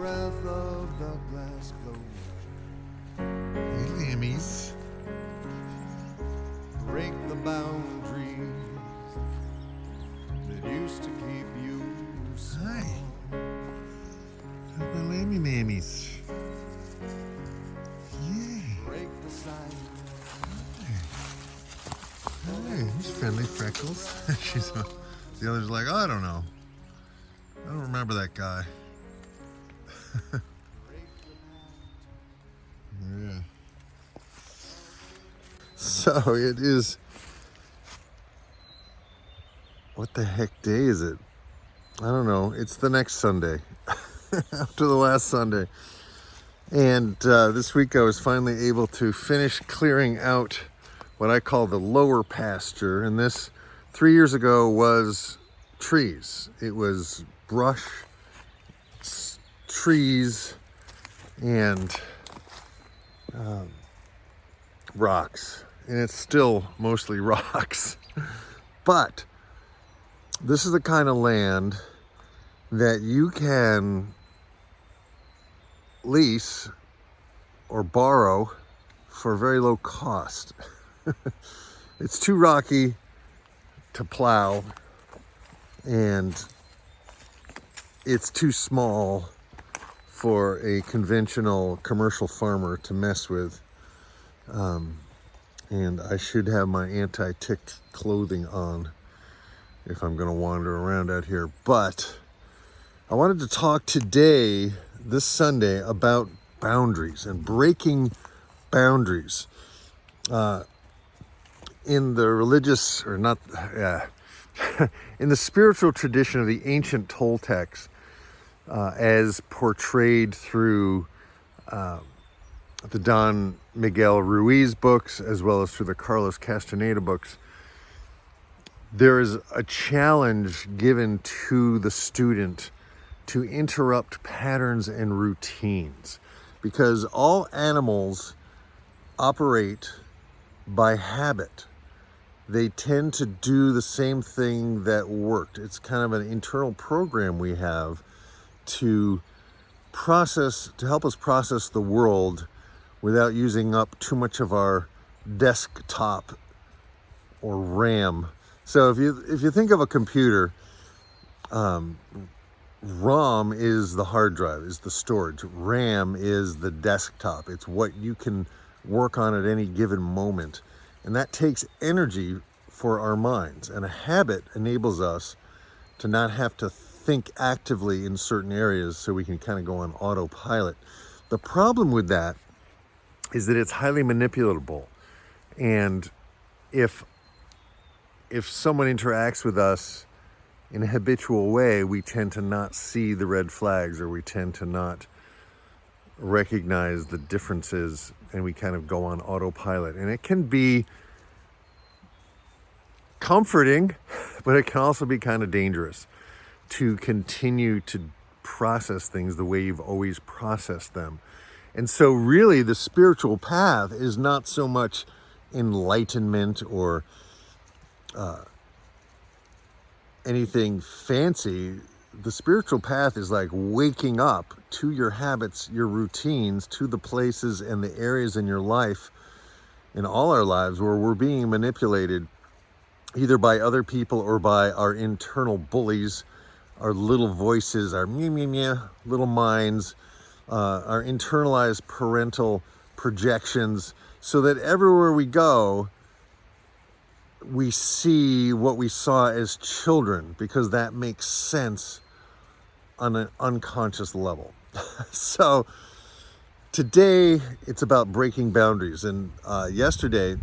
breath of the glass blows. Hey, lammies. Break the boundaries that used to keep you small. Hi. How's my lammy mammies? Yay. Break the silence. Hey, he's friendly, Freckles. The other's like, I don't know. I don't remember that guy. Yeah. So it is. What the heck day is it? I don't know. It's the next Sunday, after the last Sunday. And this week I was finally able to finish clearing out what I call the lower pasture. And this 3 years ago was trees. It was brush, trees, and rocks. And it's still mostly rocks. But this is the kind of land that you can lease or borrow for very low cost. It's too rocky to plow, and it's too small for a conventional commercial farmer to mess with. And I should have my anti-tick clothing on if I'm going to wander around out here. But I wanted to talk today, this Sunday, about boundaries and breaking boundaries. In the religious, or not, in the spiritual tradition of the ancient Toltecs, as portrayed through the Don Miguel Ruiz books, as well as through the Carlos Castaneda books, there is a challenge given to the student to interrupt patterns and routines, because all animals operate by habit. They tend to do the same thing that worked. It's kind of an internal program we have to help us process the world without using up too much of our desktop or RAM. So if you think of a computer, ROM is the hard drive, is the storage. RAM is the desktop. It's what you can work on at any given moment. And that takes energy for our minds. And a habit enables us to not have to think actively in certain areas, so we can kind of go on autopilot. The problem with that is that it's highly manipulatable. And if someone interacts with us in a habitual way, we tend to not see the red flags, or we tend to not recognize the differences, and we kind of go on autopilot. And it can be comforting, but it can also be kind of dangerous to continue to process things the way you've always processed them. And so really the spiritual path is not so much enlightenment or anything fancy. The spiritual path is like waking up to your habits, your routines, to the places and the areas in your life, in all our lives, where we're being manipulated either by other people or by our internal bullies, our little voices, our little minds, our internalized parental projections, so that everywhere we go, we see what we saw as children, because that makes sense on an unconscious level. So today it's about breaking boundaries. And yesterday,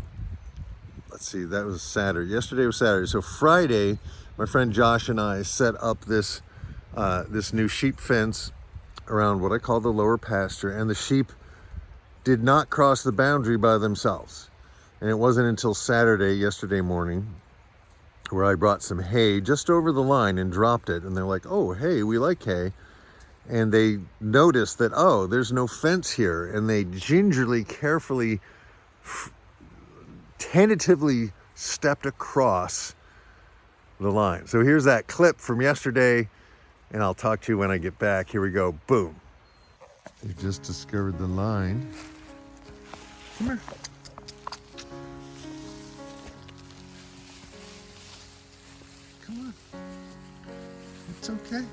let's see, that was Saturday. Yesterday was Saturday. So Friday, my friend Josh and I set up this new sheep fence around what I call the lower pasture, and the sheep did not cross the boundary by themselves. And it wasn't until yesterday morning, where I brought some hay just over the line and dropped it. And they're like, oh, hey, we like hay. And they noticed that, oh, there's no fence here. And they gingerly, carefully, tentatively stepped across the line. So here's that clip from yesterday, and I'll talk to you when I get back. Here we go. Boom. You just discovered the line. Come here. Come on. It's okay.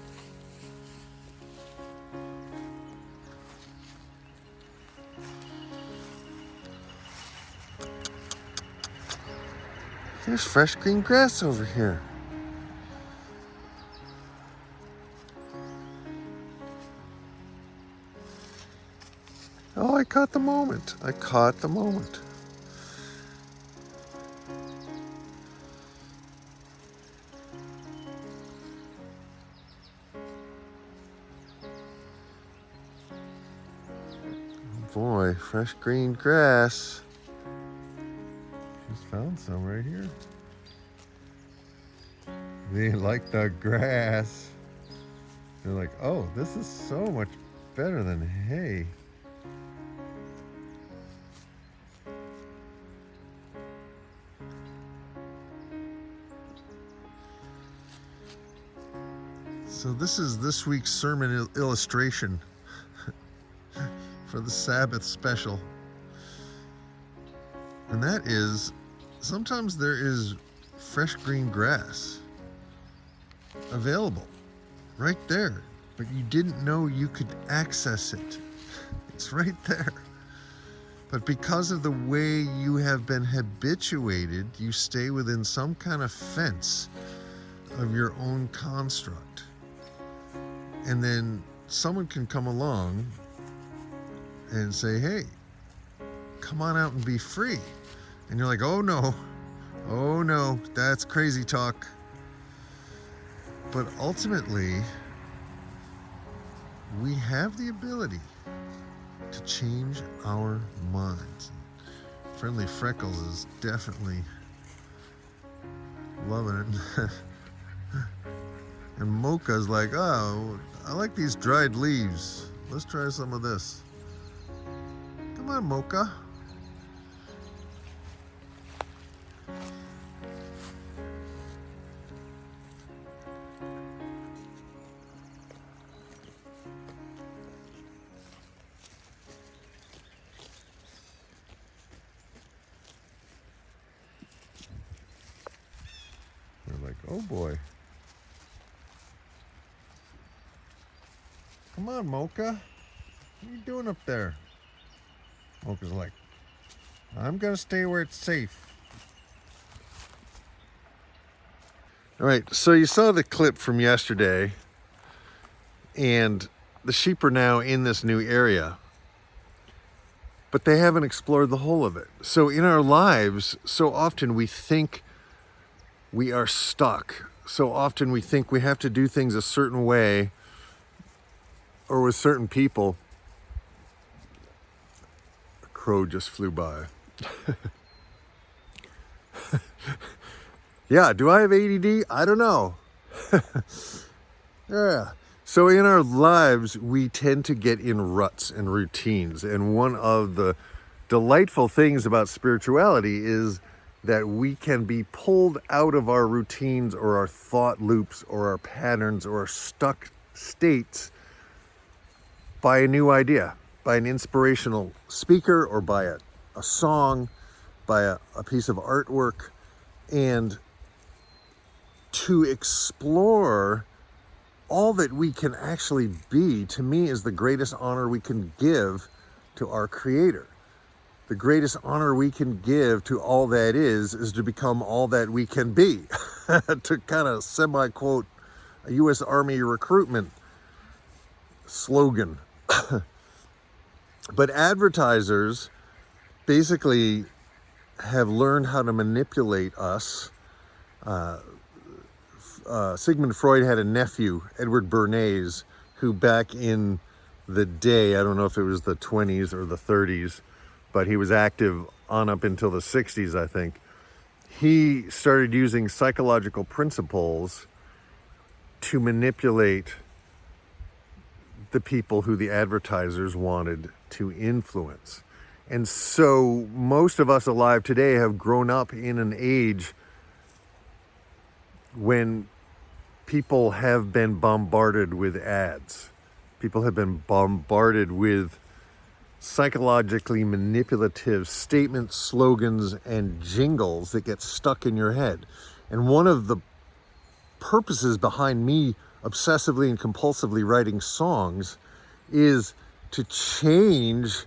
There's fresh green grass over here. Oh, I caught the moment. I caught the moment. Oh boy, fresh green grass. Just found some right here. They like the grass. They're like, oh, this is so much better than hay. So this is this week's sermon illustration for the Sabbath special. And that is, sometimes there is fresh green grass available right there, but you didn't know you could access it. It's right there. But because of the way you have been habituated, you stay within some kind of fence of your own construct. And then someone can come along and say, hey, come on out and be free. And you're like, oh no, that's crazy talk. But ultimately, we have the ability to change our minds. Friendly Freckles is definitely loving it. And Mocha's like, oh, I like these dried leaves. Let's try some of this. Come on, Mocha. They're like, oh boy. Come on, Mocha. What are you doing up there? Mocha's like, I'm gonna stay where it's safe. All right, so you saw the clip from yesterday, and the sheep are now in this new area, but they haven't explored the whole of it. So in our lives, so often we think we are stuck. So often we think we have to do things a certain way or with certain people. A crow just flew by. Yeah, do I have ADD? I don't know. Yeah. So in our lives, we tend to get in ruts and routines. And one of the delightful things about spirituality is that we can be pulled out of our routines or our thought loops or our patterns or our stuck states by a new idea, by an inspirational speaker or by a song, by a piece of artwork. And to explore all that we can actually be, to me, is the greatest honor we can give to our Creator. The greatest honor we can give to all that is to become all that we can be. To kind of semi-quote a U.S. Army recruitment slogan. But advertisers basically have learned how to manipulate us. Sigmund Freud had a nephew, Edward Bernays, who back in the day, I don't know if it was the 20s or the 30s, but he was active on up until the 60s, I think. He started using psychological principles to manipulate the people who the advertisers wanted to influence. And so most of us alive today have grown up in an age when people have been bombarded with ads. People have been bombarded with psychologically manipulative statements, slogans, and jingles that get stuck in your head. And one of the purposes behind me obsessively and compulsively writing songs is to change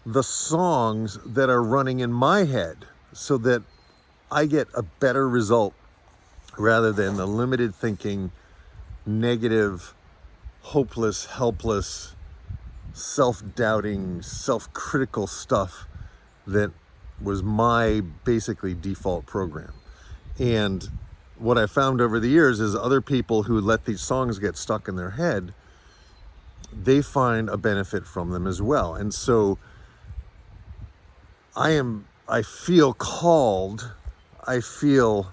the songs that are running in my head so that I get a better result rather than the limited thinking, negative, hopeless, helpless, self-doubting, self-critical stuff that was my basically default program. And what I found over the years is other people who let these songs get stuck in their head, they find a benefit from them as well. And so I feel called, I feel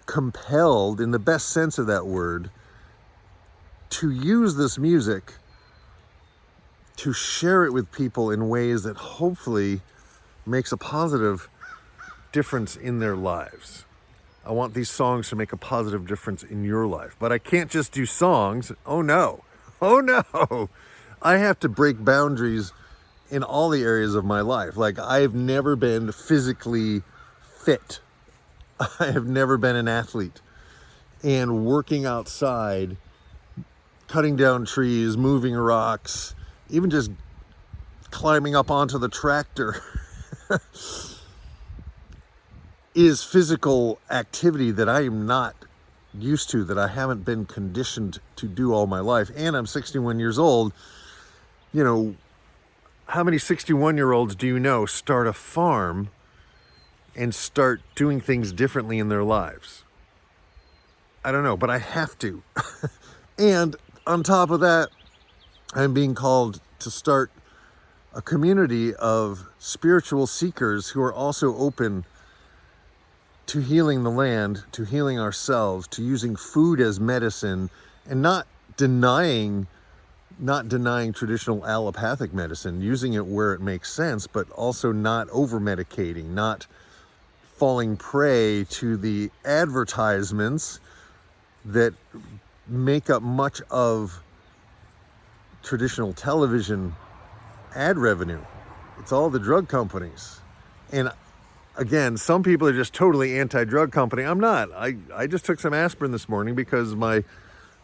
compelled in the best sense of that word to use this music to share it with people in ways that hopefully makes a positive difference in their lives. I want these songs to make a positive difference in your life. But I can't just do songs. Oh no. Oh no. I have to break boundaries in all the areas of my life. Like, I've never been physically fit. I have never been an athlete. And working outside, cutting down trees, moving rocks, even just climbing up onto the tractor is physical activity that I am not used to, that I haven't been conditioned to do all my life. And I'm 61 years old. You know, how many 61-year-olds do you know start a farm and start doing things differently in their lives? I don't know, but I have to. And on top of that, I'm being called to start a community of spiritual seekers who are also open to healing the land, to healing ourselves, to using food as medicine, and not denying traditional allopathic medicine, using it where it makes sense, but also not over-medicating, not falling prey to the advertisements that make up much of traditional television ad revenue. It's all the drug companies. And again, some people are just totally anti-drug company. I'm not. I just took some aspirin this morning because my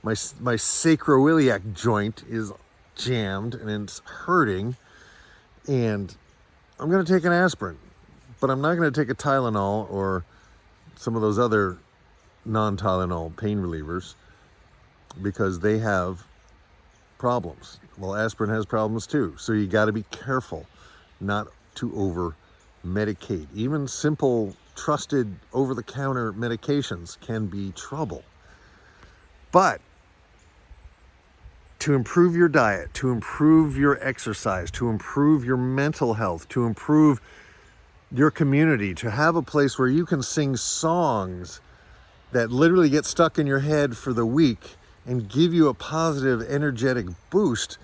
sacroiliac joint is jammed and it's hurting, and I'm going to take an aspirin, but I'm not going to take a Tylenol or some of those other non-Tylenol pain relievers because they have problems. Well, aspirin has problems too, so you got to be careful not to over medicate. Even simple, trusted, over-the-counter medications can be trouble. But to improve your diet, to improve your exercise, to improve your mental health, to improve your community, to have a place where you can sing songs that literally get stuck in your head for the week and give you a positive, energetic boost,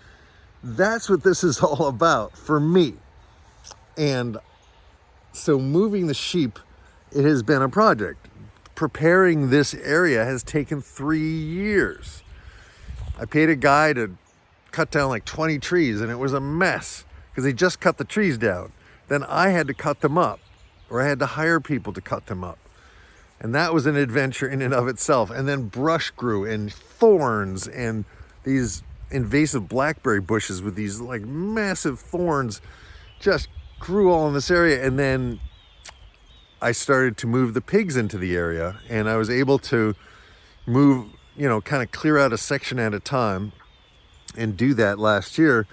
that's what this is all about for me. And so moving the sheep, it has been a project. Preparing this area has taken 3 years. I paid a guy to cut down like 20 trees, and it was a mess because he just cut the trees down. Then I had to cut them up, or I had to hire people to cut them up. And that was an adventure in and of itself. And then brush grew, and thorns, and these invasive blackberry bushes with these like massive thorns just grew all in this area. And then I started to move the pigs into the area, and I was able to move, kind of clear out a section at a time and do that last year.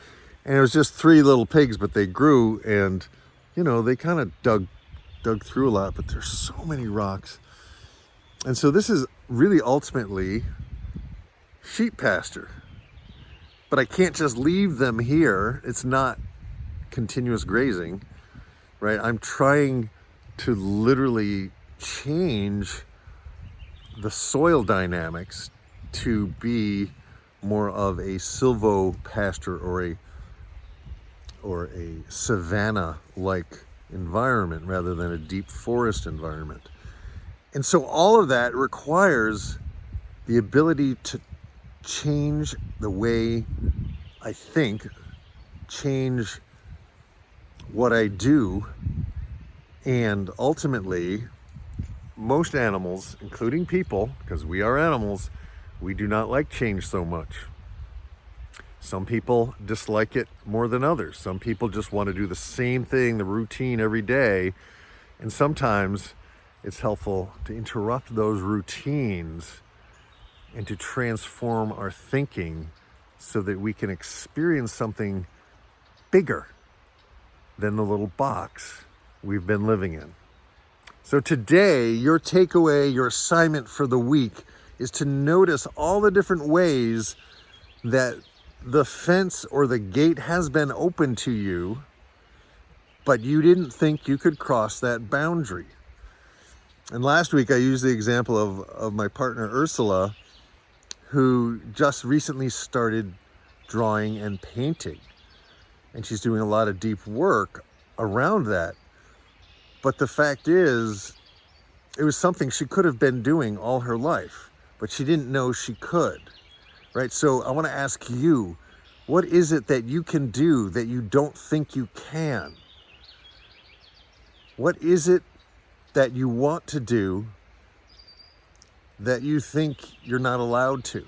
And it was just 3 little pigs, but they grew, and, they kind of dug through a lot, but there's so many rocks. And so this is really ultimately sheep pasture, but I can't just leave them here. It's not continuous grazing, right? I'm trying to literally change the soil dynamics to be more of a silvopasture or a savanna-like environment rather than a deep forest environment. And so all of that requires the ability to change the way I think, change what I do, and ultimately, most animals, including people, because we are animals, we do not like change so much. Some people dislike it more than others. Some people just want to do the same thing, the routine every day. And sometimes it's helpful to interrupt those routines and to transform our thinking so that we can experience something bigger than the little box we've been living in. So today, your takeaway, your assignment for the week is to notice all the different ways that the fence or the gate has been open to you, but you didn't think you could cross that boundary. And last week I used the example of my partner Ursula, who just recently started drawing and painting. And she's doing a lot of deep work around that. But the fact is, it was something she could have been doing all her life, but she didn't know she could, right? So I want to ask you, what is it that you can do that you don't think you can? What is it that you want to do that you think you're not allowed to,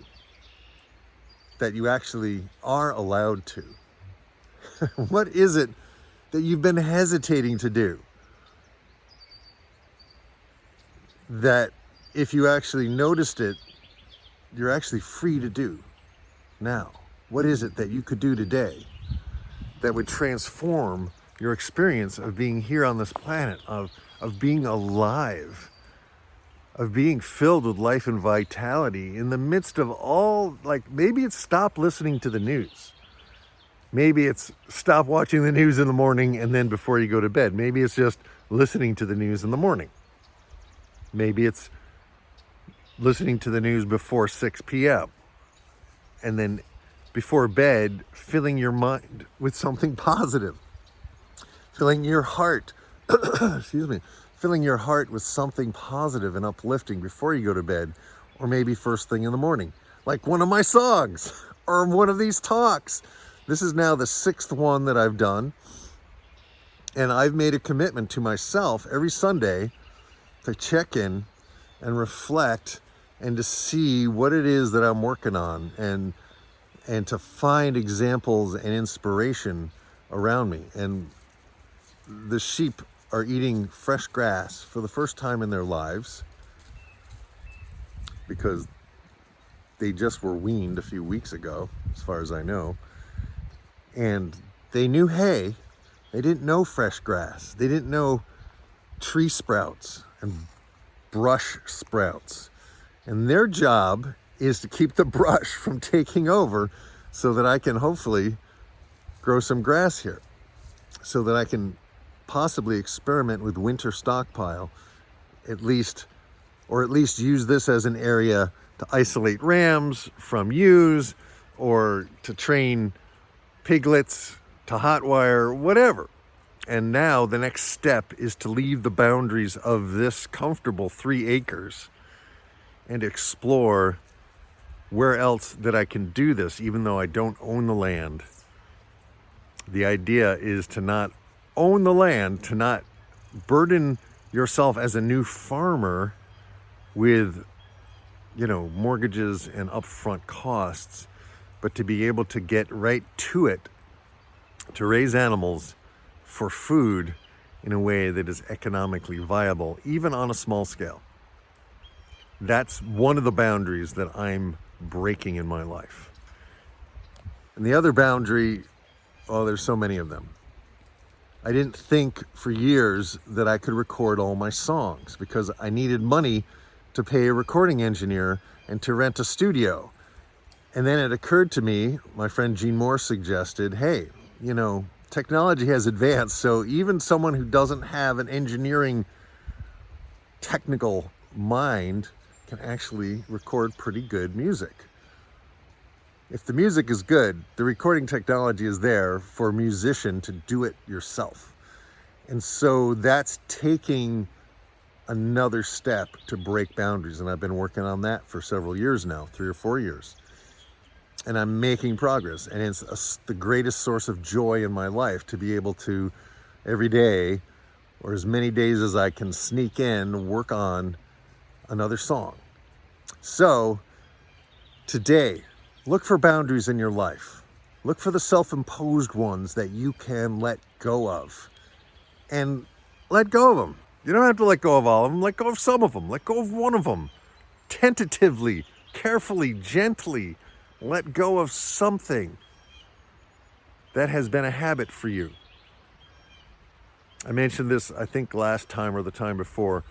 that you actually are allowed to? What is it that you've been hesitating to do that if you actually noticed it, you're actually free to do now? What is it that you could do today that would transform your experience of being here on this planet, of being alive, of being filled with life and vitality in the midst of all, like, maybe it's stop listening to the news. Maybe it's stop watching the news in the morning and then before you go to bed. Maybe it's just listening to the news in the morning. Maybe it's listening to the news before 6 p.m. and then before bed, filling your mind with something positive. Filling your heart, filling your heart with something positive and uplifting before you go to bed, or maybe first thing in the morning, like one of my songs or one of these talks. This is now the 6th one that I've done, and I've made a commitment to myself every Sunday to check in and reflect and to see what it is that I'm working on, and to find examples and inspiration around me. And the sheep are eating fresh grass for the first time in their lives because they just were weaned a few weeks ago, as far as I know. And they knew hay. They didn't know fresh grass. They didn't know tree sprouts and brush sprouts. And their job is to keep the brush from taking over so that I can hopefully grow some grass here, so that I can possibly experiment with winter stockpile, at least use this as an area to isolate rams from ewes, or to train piglets to hot wire, whatever. And now the next step is to leave the boundaries of this comfortable 3 acres and explore where else that I can do this, even though I don't own the land. The idea is to not own the land, to not burden yourself as a new farmer with, mortgages and upfront costs, but to be able to get right to it, to raise animals for food in a way that is economically viable, even on a small scale. That's one of the boundaries that I'm breaking in my life. And the other boundary, there's so many of them. I didn't think for years that I could record all my songs because I needed money to pay a recording engineer and to rent a studio. And then it occurred to me, my friend Gene Moore suggested, hey, technology has advanced, so even someone who doesn't have an engineering technical mind can actually record pretty good music. If the music is good, the recording technology is there for a musician to do it yourself. And so that's taking another step to break boundaries. And I've been working on that for several years now, 3 or 4 years. and I'm making progress. And it's the greatest source of joy in my life to be able to every day, or as many days as I can sneak in, work on another song. So today, look for boundaries in your life. Look for the self-imposed ones that you can let go of. And let go of them. You don't have to let go of all of them. Let go of some of them. Let go of one of them. Tentatively, carefully, gently let go of something that has been a habit for you. I mentioned this, I think, last time or the time before.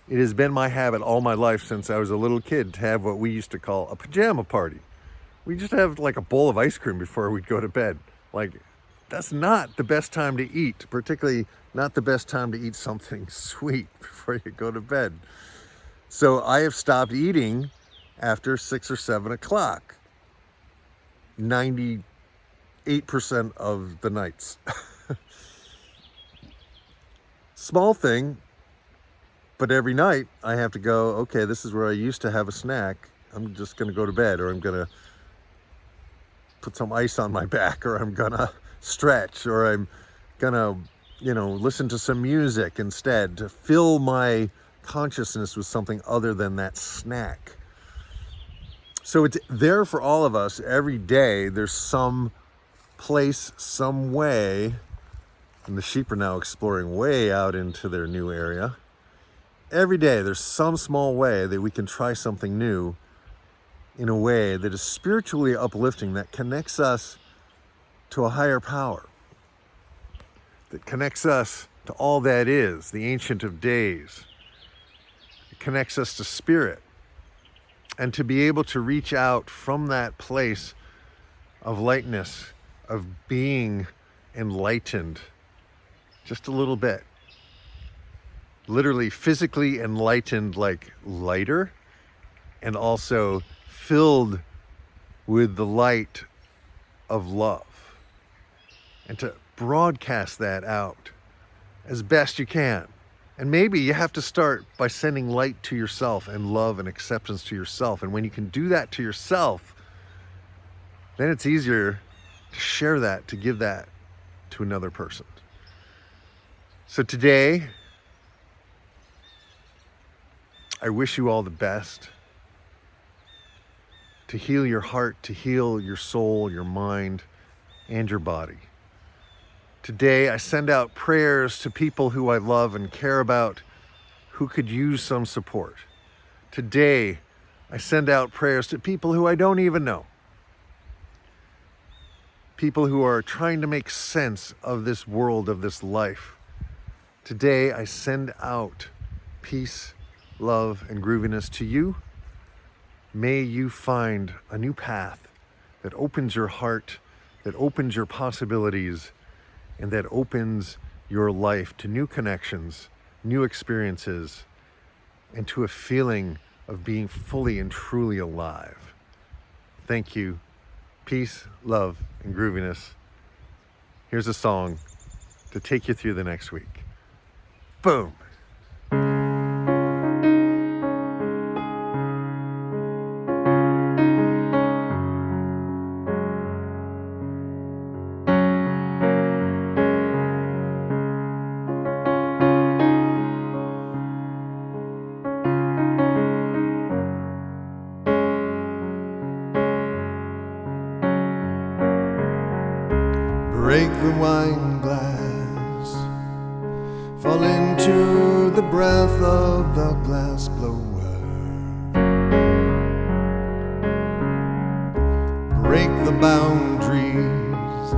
It has been my habit all my life since I was a little kid to have what we used to call a pajama party. We just have like a bowl of ice cream before we'd go to bed. Like, that's not the best time to eat, particularly not the best time to eat something sweet before you go to bed. So I have stopped eating after 6 or 7 o'clock 98% of the nights. Small thing, but every night I have to go, okay, this is where I used to have a snack. I'm just going to go to bed, or I'm going to put some ice on my back, or I'm going to stretch, or I'm going to, listen to some music instead to fill my consciousness with something other than that snack. So it's there for all of us every day. There's some place, some way, and the sheep are now exploring way out into their new area. Every day there's some small way that we can try something new in a way that is spiritually uplifting, that connects us to a higher power, that connects us to all that is, the Ancient of Days. It connects us to spirit. And to be able to reach out from that place of lightness, of being enlightened just a little bit. Literally physically enlightened, like lighter, and also filled with the light of love. And to broadcast that out as best you can. And maybe you have to start by sending light to yourself and love and acceptance to yourself. And when you can do that to yourself, then it's easier to share that, to give that to another person. So today, I wish you all the best. To heal your heart, to heal your soul, your mind, and your body. Today, I send out prayers to people who I love and care about, who could use some support. Today, I send out prayers to people who I don't even know. People who are trying to make sense of this world, of this life. Today, I send out peace, love, and grooviness to you. May you find a new path that opens your heart, that opens your possibilities, and that opens your life to new connections, new experiences, and to a feeling of being fully and truly alive. Thank you. Peace, love, and grooviness. Here's a song to take you through the next week. Boom. Break the wine glass, fall into the breath of the glass blower. Break the boundaries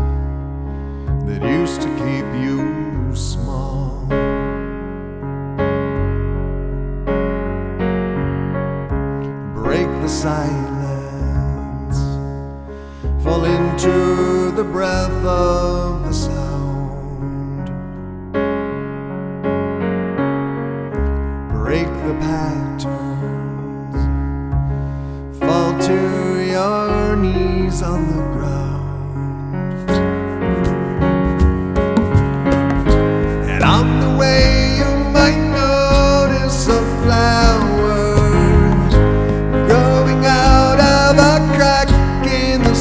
that used to keep you small. Break the silence, fall into the breath of the sound. Break the patterns, fall to your knees on the ground. And on the way you might notice a flower growing out of a crack in the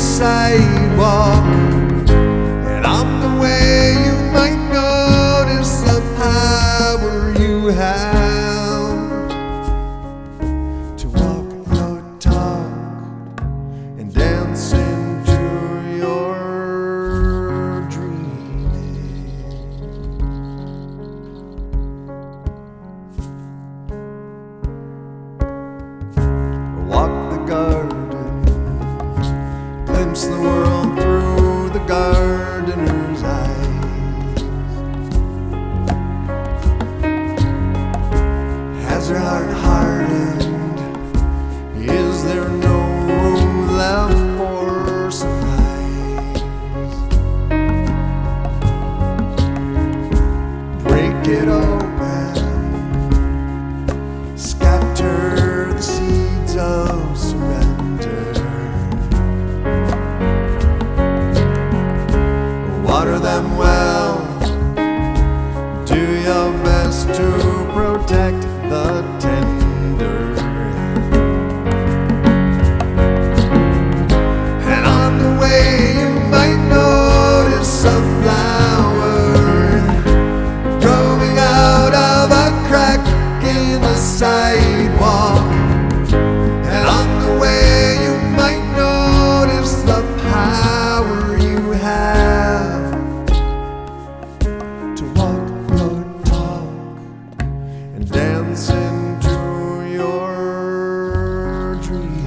gardener's eyes. Has her heart hardened? Is there no room left for surprise? Break it open, scatter the seeds of surrender. Water them well, do your best to protect the tender. And on the way you might notice a flower growing out of a crack in the sidewalk. And on the way you might notice the power you have to walk your talk and dance into your dreaming.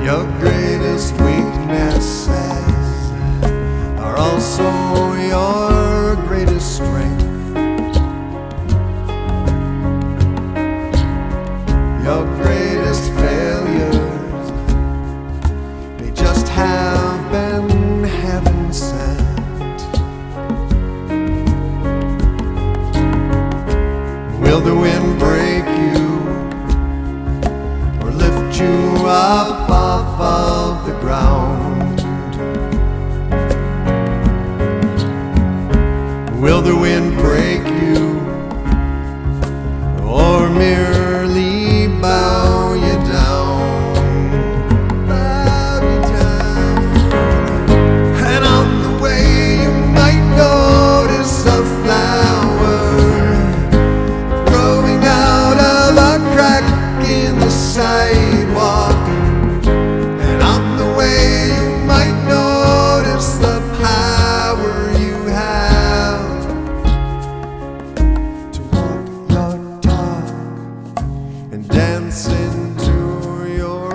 Your greatest weaknesses are also your greatest strength. Your greatest failures may just have been heaven sent. Will the wind break you or lift you up off of the ground? Will the wind break you or merely bow you down? Bow you down. And on the way you might notice a flower growing out of a crack in the sidewalk. And on the way you might notice the power you have to walk your talk and dance into your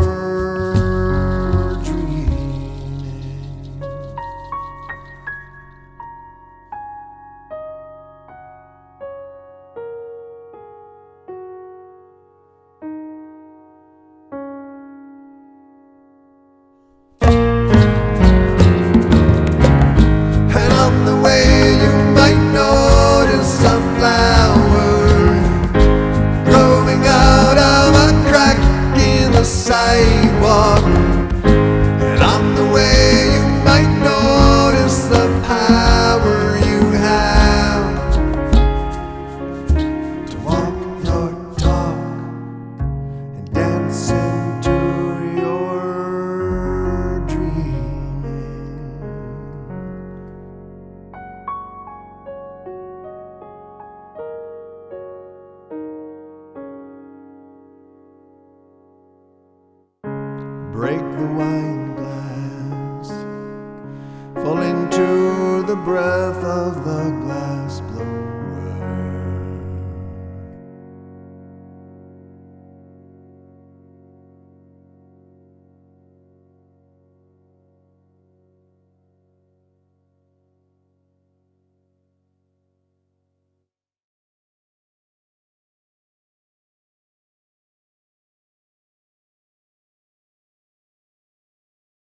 dreaming. And on the way you might notice a flower growing out of a crack in the sidewalk. And on the way you might notice the power you have to walk your talk and dance into your dreaming. Break the wine glass, fall into the breath of the glass blower.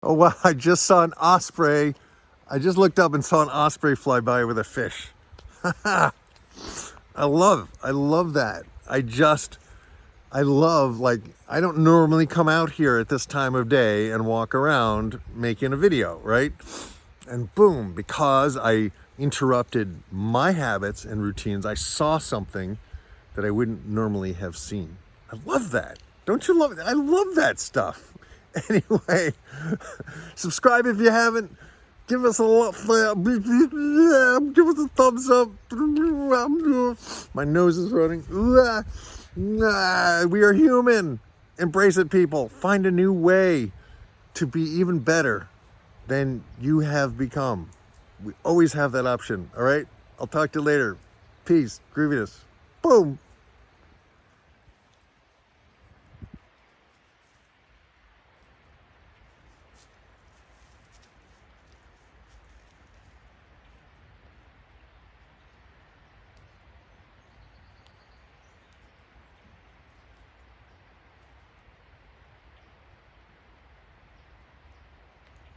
Oh wow, I just saw an osprey. I just looked up and saw an osprey fly by with a fish. I love that. I love, like, I don't normally come out here at this time of day and walk around making a video, right? And boom, because I interrupted my habits and routines, I saw something that I wouldn't normally have seen. I love that. Don't you love it? I love that stuff. Anyway, subscribe if you haven't. Give us a give us a thumbs up. My nose is running. We are human. Embrace it, people. Find a new way to be even better than you have become. We always have that option. All right. I'll talk to you later. Peace. Grieviness. Boom.